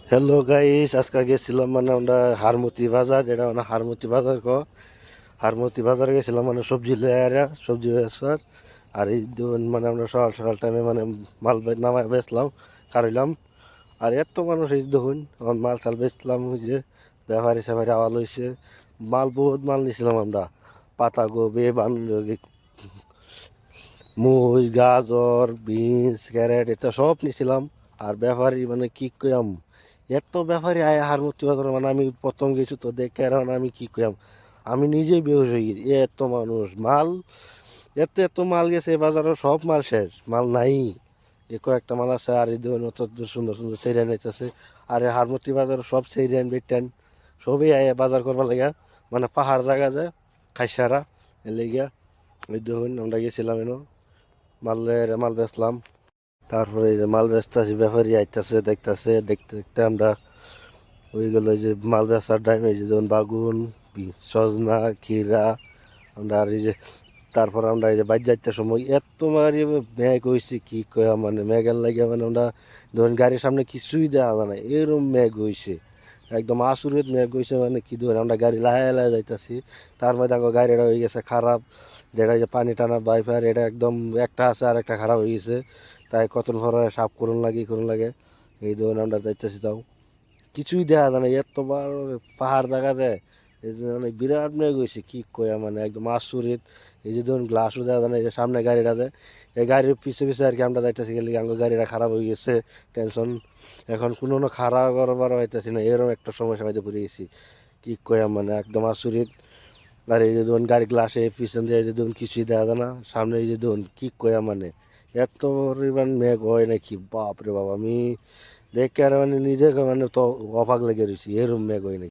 Hello guys, আজকে গেছিলাম মানে আমরা হারমতি বাজার, যেটা মানে হারমতি বাজার হারমতি বাজারে গেছিলাম মানে সবজি লেয়ারা সবজি বেচার। আর এই মানে আমরা সকাল সকাল টাইমে মানে মাল নামায় বেচলাম, খারাইলাম। আর এত মানুষ এই দেখুন, আমার মাল চাল বেচলাম, ওই যে ব্যাপারি স্যাপারি আওয়াজ হয়েছে। মাল বহুত মাল নিয়েছিলাম আমরা, পাতাকপি, মুই, গাজর, বিনস, ক্যারেট, এটা সব নিছিলাম। আর ব্যাপারী মানে কি কইয়াম, এত ব্যাপারী আয় হারমতি বাজার, মানে আমি প্রথম গেছি তো দেখে আর আমি কি কইয়াম, আমি নিজেই বেহুশ হয়ে গেছি। এত মানুষ, মাল, এত এত মাল গেছে এ বাজারে, সব মাল শেষ, মাল নাই। এ কয়েকটা মাল আছে। আর এই দেখুন অত সুন্দর সুন্দর সেরিয়ান হইতেছে। আর এই হারমতি বাজার সব সেরিয়ান বেটেন সবই আয় বাজার করবার লাগা, মানে পাহাড় জায়গা যায় খাইসারা, এর লেগিয়া। ওই দেখুন আমরা গেছিলাম এনো, মাল বেচলাম। তারপরে এই যে মাল বেচতেছি, ব্যাপারী আইতাছে, দেখতেছে, দেখতে দেখতে আমরা ওই গেল যে মাল বেচার টাইম, এই যে যেমন বাগুন, সজনা, ক্ষীরা, আমরা আর এই যে তারপর আমরা এই যে বাইর যাইতে সময় এত মারি মেঘ হয়েছে কি কয়া, মানে মেঘের লাগে মানে আমরা ধরেন গাড়ির সামনে কিছুই দেওয়া যায় না, এরম মেঘ হয়েছে, একদম আসুরেত মেঘ হয়েছে। মানে কি ধরেন আমরা গাড়ি লাহে লাহে যাইতেছি, তার মধ্যে আমার গাড়িটা হয়ে গেছে খারাপ, যেটা যে পানি টানা বাইপার, এটা একদম একটা আছে আর একটা খারাপ হয়ে গেছে। তাই কত ভরা সাফ করুন লাগে। এই ধরুন আমরা যাইতেছি, তাও কিছুই দেখা যায় না, এত বড় পাহাড় দেখা যায়। এই যে মানে বিরাট মেঘ হয়েছে কি কয়া, মানে একদম আচরিত। এই যে ধরুন গ্লাসও দেখা যায় না, এই যে সামনে গাড়িটা যায়, এই গাড়ির পিছে পিছে আর কি আমরা যাইতেছি, গেলে আমার গাড়িটা খারাপ হয়ে গেছে, টেনশন। এখন কোনো খারাপ করবার হইতেছি না, এরকম একটা সমস্যা হয়তো পড়ে গেছি কি কয়া, মানে একদম আচরিত। আর এই যে ধরুন গাড়ি গ্লাসে পিছন দিয়ে এই যে ধরুন কিছুই দেখা যায় না, সামনে এই যে ধরুন কি কয়া, মানে এত পরিমাণ মেঘ হয় নাকি, বাপ রে বাপ! আমি দেখে আর মানে নিজেকে মানে তো অবাক লেগে রয়েছি, এরম মেঘ হয় নাকি।